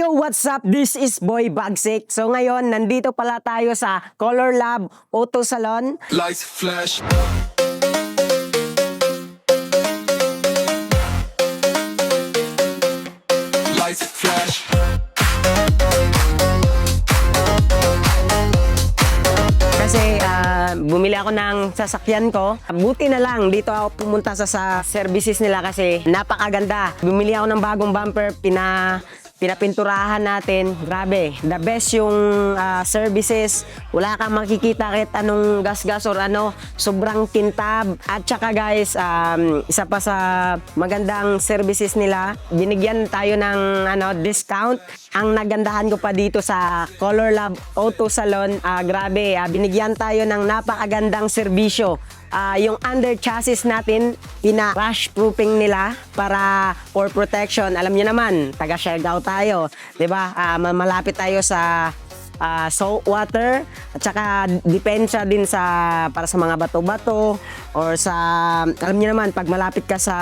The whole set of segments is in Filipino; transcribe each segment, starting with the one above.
Yo, what's up? This is Boy Bagsik. So ngayon, nandito pala tayo sa Color Lab Auto Salon. Lights flash. Lights flash. Kasi bumili ako ng sasakyan ko. Buti na lang dito ako pumunta sa services nila kasi napakaganda. Bumili ako ng bagong bumper, pinapinturahan natin. Grabe, the best yung services. Wala kang makikita kahit anong gas-gas or ano, sobrang kintab. At saka guys, isa pa sa magandang services nila, binigyan tayo ng discount. Ang nagandahan ko pa dito sa Color Lab Auto Salon, grabe, binigyan tayo ng napakagandang serbisyo. Yung under chassis natin, pina-crash proofing nila para for protection. Alam niyo naman, taga Siargao tayo, 'di ba? Malapit tayo sa salt water at saka depensa din para sa mga bato-bato or sa, alam niyo naman, pag malapit ka sa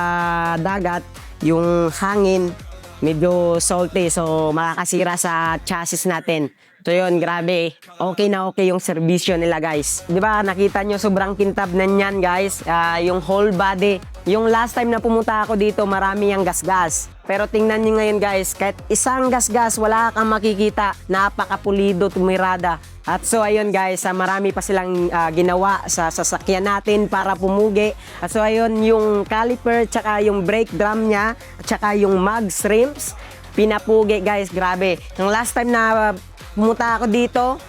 dagat, yung hangin medyo salty, so makakasira sa chassis natin. So yun, grabe. Okay na okay yung serbisyo nila, guys. Di ba, nakita nyo sobrang kintab na yan, guys. Yung whole body. Yung last time na pumunta ako dito, marami yung gas-gas. Pero tingnan nyo ngayon, guys, kahit isang gas-gas, wala kang makikita. Napakapulido, tumirada. At so ayun, guys, marami pa silang ginawa sa sasakyan natin para pumugi. At so ayun, yung caliper, tsaka yung brake drum niya, tsaka yung mags rims, pinapugi, guys. Grabe. Yung last time na pumunta ako dito,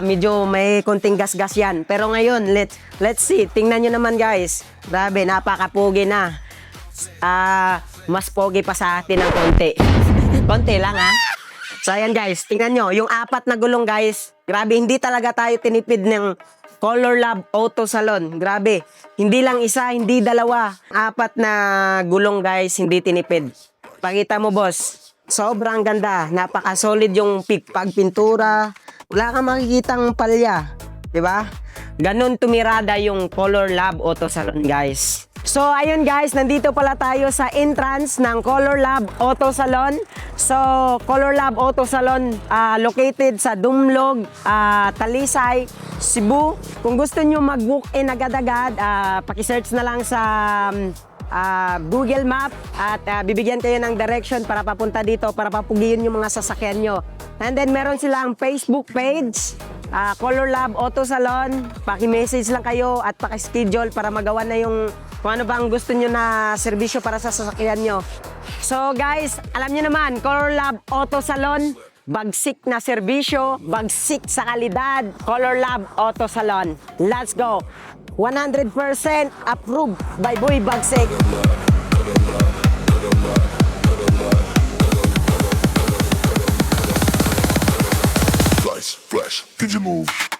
medyo may konting gas-gas yan. Pero ngayon, let's see. Tingnan nyo naman, guys. Grabe, napakapugi na. Mas pogi pa sa atin ng konti. Konti lang, ha? So, ayan, guys. Tingnan nyo. Yung apat na gulong, guys. Grabe, hindi talaga tayo tinipid ng Color Lab Auto Salon. Grabe. Hindi lang isa, hindi dalawa. Apat na gulong, guys, hindi tinipid. Pakita mo, boss. Sobrang ganda. Napaka-solid yung pagpintura. Wala kang makikitang palya. Diba? Ganon tumirada yung Color Lab Auto Salon, guys. So, ayun, guys. Nandito pala tayo sa entrance ng Color Lab Auto Salon. So, Color Lab Auto Salon located sa Dumlog, Talisay, Cebu. Kung gusto nyo mag-book-in agad-agad, pakisearch na lang sa Google Map at bibigyan kayo ng direction para papunta dito, para papugiin yung mga sasakyan nyo. And then meron silang Facebook page, Color Lab Auto Salon. Paki-message lang kayo at paki-schedule para magawa na yung kung ano bang gusto nyo na serbisyo para sa sasakyan nyo. So guys, alam nyo naman, Color Lab Auto Salon, bagsik na serbisyo, bagsik sa kalidad. Color Lab Auto Salon. Let's go! 100% approved by Boy Bagsik. Lights flash. Can you move?